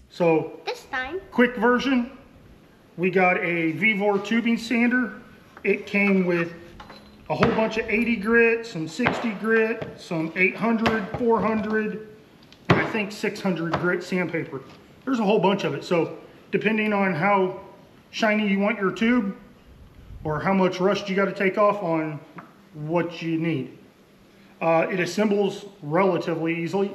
So, this time, quick version, we got a vevor tubing sander. It came with a whole bunch of 80 grit, some 60 grit, some 800, 400, and I think 600 grit sandpaper. There's a whole bunch of it. So depending on how shiny you want your tube or how much rust you got to take off on what you need. It assembles relatively easily.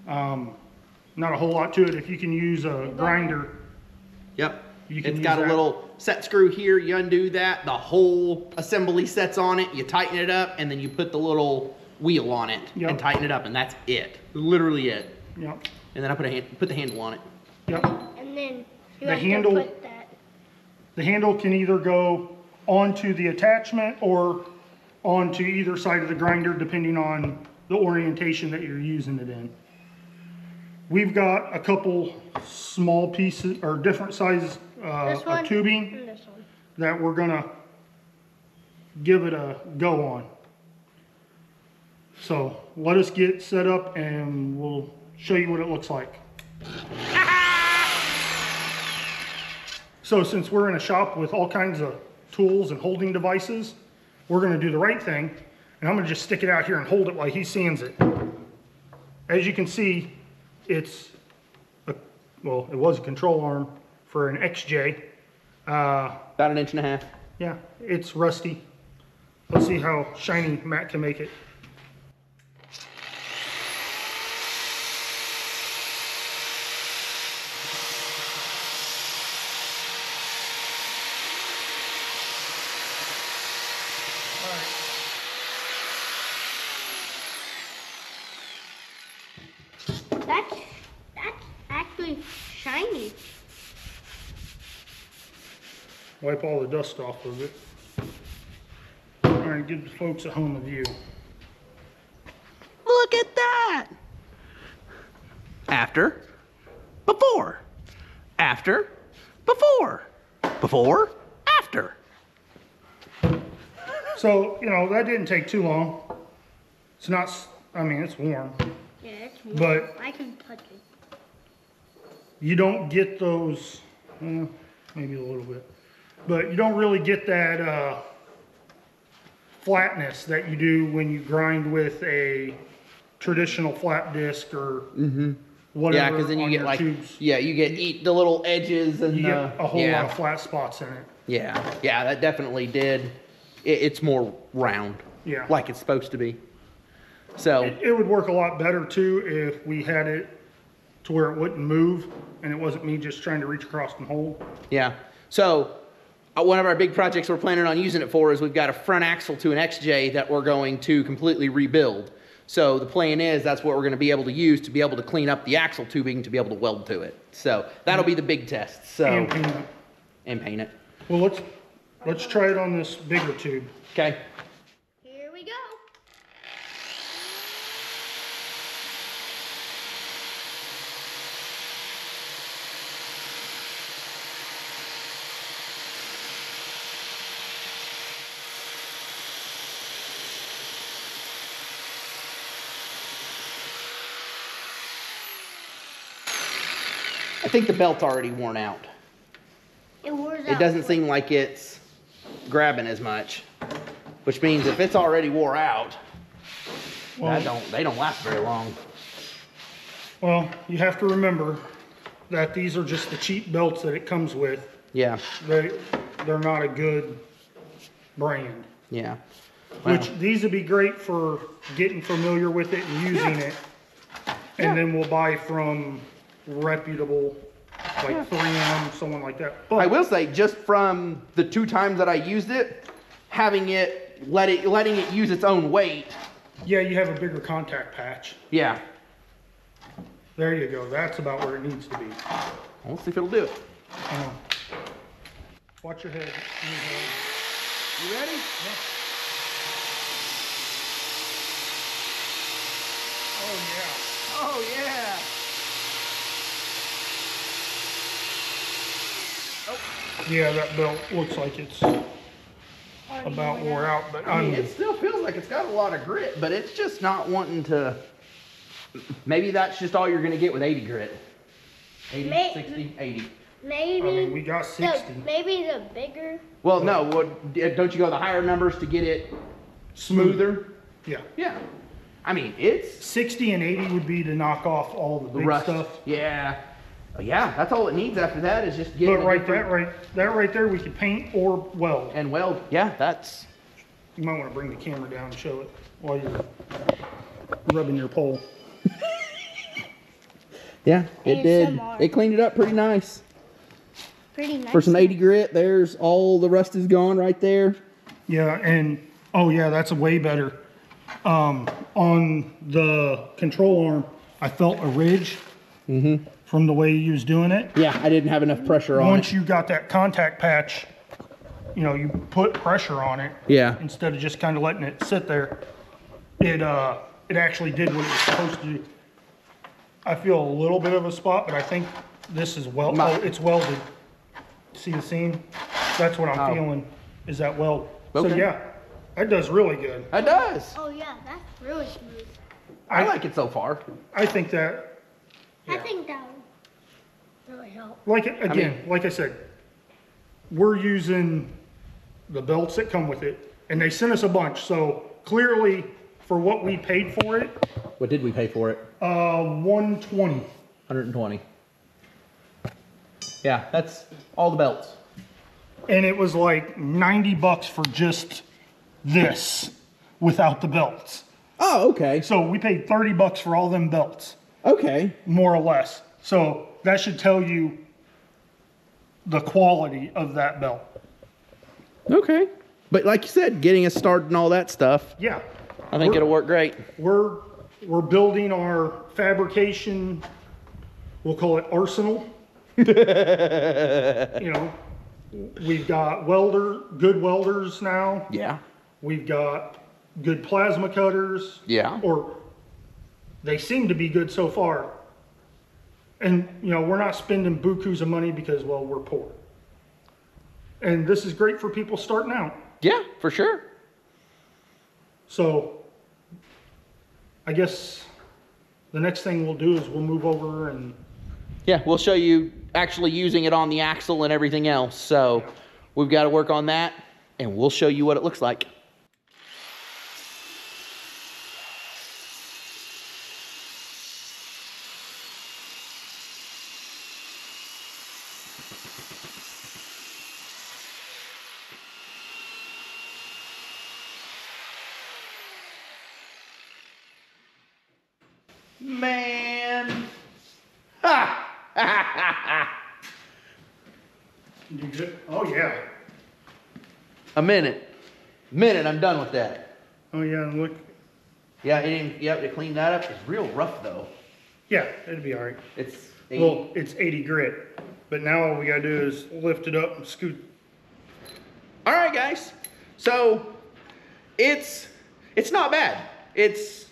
Not a whole lot to it. If you can use a grinder. Yep. It's got a little set screw here. You undo that. The whole assembly sets on it. You tighten it up, and then you put the little wheel on it and tighten it up, and that's it. Literally it. Yep. And then I put the handle on it. Yep. And then you the have handle, to put that. The handle can either go onto the attachment or onto either side of the grinder, depending on the orientation that you're using it in. We've got a couple small pieces or different sizes of tubing that we're gonna give it a go on. So let us get set up and we'll show you what it looks like. So since we're in a shop with all kinds of tools and holding devices, we're gonna do the right thing, and I'm gonna just stick it out here and hold it while he sands it. As you can see, it's well, it was a control arm for an XJ. About 1.5 inches. Yeah, it's rusty. Let's see how shiny Matt can make it. That's actually shiny. Wipe all the dust off of it. All right, give the folks at home a view. Look at that! After, before, after, before, before, after. So, you know, that didn't take too long. It's not, I mean, it's warm. Yeah, it's warm. But I can touch it. You don't get those, maybe a little bit, but you don't really get that flatness that you do when you grind with a traditional flat disc or whatever. Yeah, because then you get like, tubes. yeah, you get the little edges and you get a whole lot of flat spots in it. Yeah, yeah, that definitely did. It's more round, like it's supposed to be. So it would work a lot better too if we had it to where it wouldn't move and it wasn't me just trying to reach across and hold. Yeah. So one of our big projects we're planning on using it for is we've got a front axle to an XJ that we're going to completely rebuild. So the plan is that's what we're going to be able to use to be able to clean up the axle tubing to be able to weld to it. So that'll be the big test. So and paint it. And paint it. Well, let's try it on this bigger tube. Okay. Here we go. I think the belt's already worn out. It doesn't seem like it's grabbing as much, which means if it's already wore out, well, they don't last very long. Well, you have to remember that these are just the cheap belts that it comes with. Yeah. They're not a good brand. Yeah. Wow. Which these would be great for getting familiar with it and using it. And then we'll buy from reputable, like 3M, someone like that. But I will say, just from the 2 times that I used it, having it, letting it use its own weight. Yeah, you have a bigger contact patch. Yeah. There you go. That's about where it needs to be. We'll see if it'll do it. Watch your head. You ready? Yeah. Oh, yeah. Oh, yeah. Yeah, that belt looks like it's... Alright, about wore out, but I mean, it still feels like it's got a lot of grit, but it's just not wanting to. Maybe that's just all you're gonna get with 80 grit. 80, 60, 80. Maybe. I mean, we got 60. Maybe the bigger. Well, no, don't you go the higher numbers to get it smoother? Yeah. Yeah. I mean, it's 60 and 80 would be to knock off all the big rust stuff. Yeah. Yeah, that's all it needs after that is just getting. But that right there, we could paint or weld. And weld. Yeah, that's. You might want to bring the camera down and show it while you're rubbing your pole. Yeah, it did. ASMR. It cleaned it up pretty nice. Pretty nice. For some 80 grit, there's all the rust is gone right there. Yeah, and oh yeah, that's way better. On the control arm, I felt a ridge from the way you was doing it. Yeah, I didn't have enough pressure on Once it. you got that contact patch, you know, you put pressure on it. Yeah. Instead of just kind of letting it sit there, it actually did what it was supposed to do. I feel a little bit of a spot, but I think this is it's welded. See the seam? That's what I'm feeling, is that weld. Okay. So yeah, that does really good. It does. Oh yeah, that's really smooth. I like it so far. I think that, I think that would really help. like I said, we're using the belts that come with it, and they sent us a bunch. So clearly, for what we paid for it, What did we pay for it? 120. 120. Yeah, that's all the belts. And it was like 90 bucks for just this without the belts. Oh, okay. So we paid 30 bucks for all them belts, Okay. more or less. So that should tell you the quality of that belt. Okay. But like you said, getting us started and all that stuff, Yeah. I think it'll work great. We're building our fabrication, we'll call it arsenal. You know, we've got good welders now. Yeah. We've got good plasma cutters. Yeah. Or they seem to be good so far. And, you know, we're not spending bukus of money because, well, we're poor. And this is great for people starting out. Yeah, for sure. So I guess the next thing we'll do is we'll move over and Yeah, we'll show you actually using it on the axle and everything else. So we've got to work on that, and we'll show you what it looks like. Man. you good? Oh yeah. A minute, I'm done with that. Oh yeah, and look. Yeah, it cleaned that up. It's real rough though. Yeah, it'd be all right. It's Well, it's 80 grit, but now all we gotta do is lift it up and scoot. All right, guys. So it's not bad. It's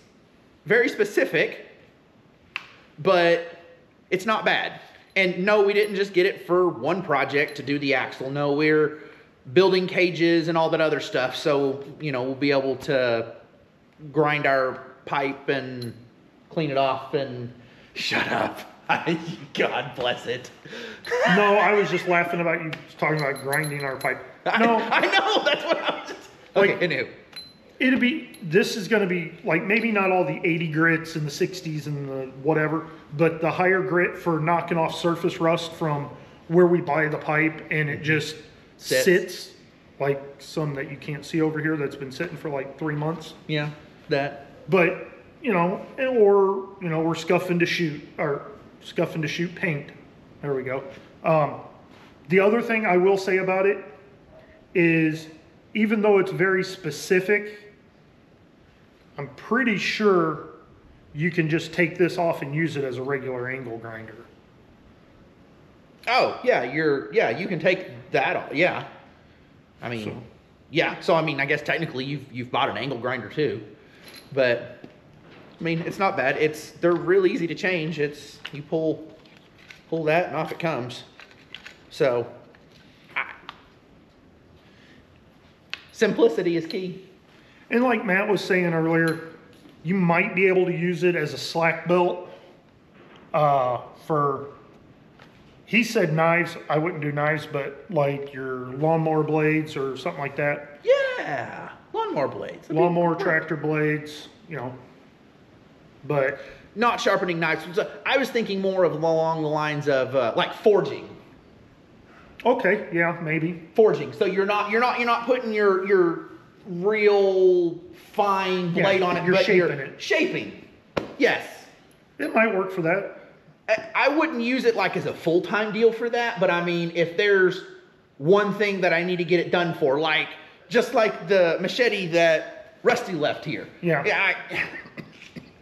very specific, but it's not bad. And no, we didn't just get it for one project to do the axle. No, we're building cages and all that other stuff. So, you know, we'll be able to grind our pipe and clean it off and shut up. God bless it. No, I was just laughing about you talking about grinding our pipe. No, I know, that's what I was just... Okay, Like- anywho. this is gonna be like maybe not all the 80 grits and the 60s and the whatever, but the higher grit for knocking off surface rust from where we buy the pipe and it just sits like some that you can't see over here that's been sitting for like 3 months. Yeah, that. But, you know, or, you know, we're scuffing to shoot paint. There we go. The other thing I will say about it is, even though it's very specific, I'm pretty sure you can just take this off and use it as a regular angle grinder. Oh, yeah, you can take that off. Yeah. I mean, yeah. So, I mean, I guess technically you've bought an angle grinder too. But, I mean, it's not bad. They're real easy to change. You pull that and off it comes. So, Simplicity is key. And like Matt was saying earlier, you might be able to use it as a slack belt for, he said knives. I wouldn't do knives, but like your lawnmower blades or something like that. Yeah, lawnmower blades. Lawnmower, tractor blades, you know, but. Not sharpening knives. So I was thinking more of along the lines of like forging. Okay, yeah, maybe. Forging. So you're not putting your real fine blade on it, you're but shaping you're it. shaping. Yes. It might work for that. I wouldn't use it like as a full-time deal for that, but I mean, if there's one thing that I need to get it done for, like, just like the machete that Rusty left here. Yeah.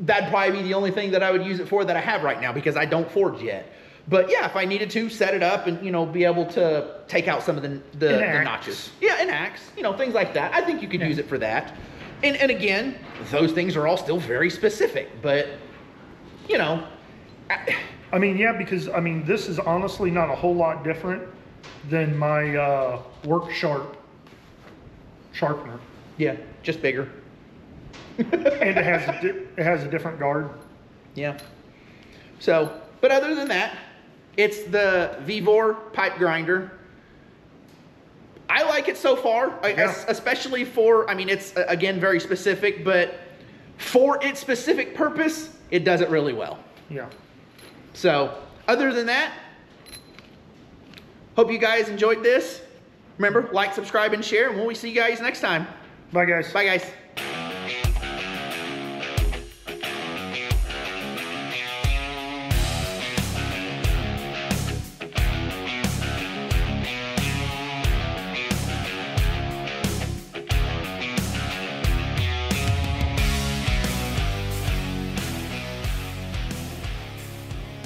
That'd probably be the only thing that I would use it for that I have right now, because I don't forge yet. But yeah, if I needed to set it up and, you know, be able to take out some of the notches. Yeah, an axe, you know, things like that. I think you could use it for that. And again, those things are all still very specific, but, you know. I mean, yeah, because, I mean, this is honestly not a whole lot different than my work sharpener. Yeah, just bigger. And it has a different guard. Yeah. So, but other than that, it's the vevor pipe grinder. I like it so far, especially for, I mean, it's, again, very specific, but for its specific purpose, it does it really well. Yeah. So, other than that, hope you guys enjoyed this. Remember, like, subscribe, and share, and we'll see you guys next time. Bye, guys. Bye, guys.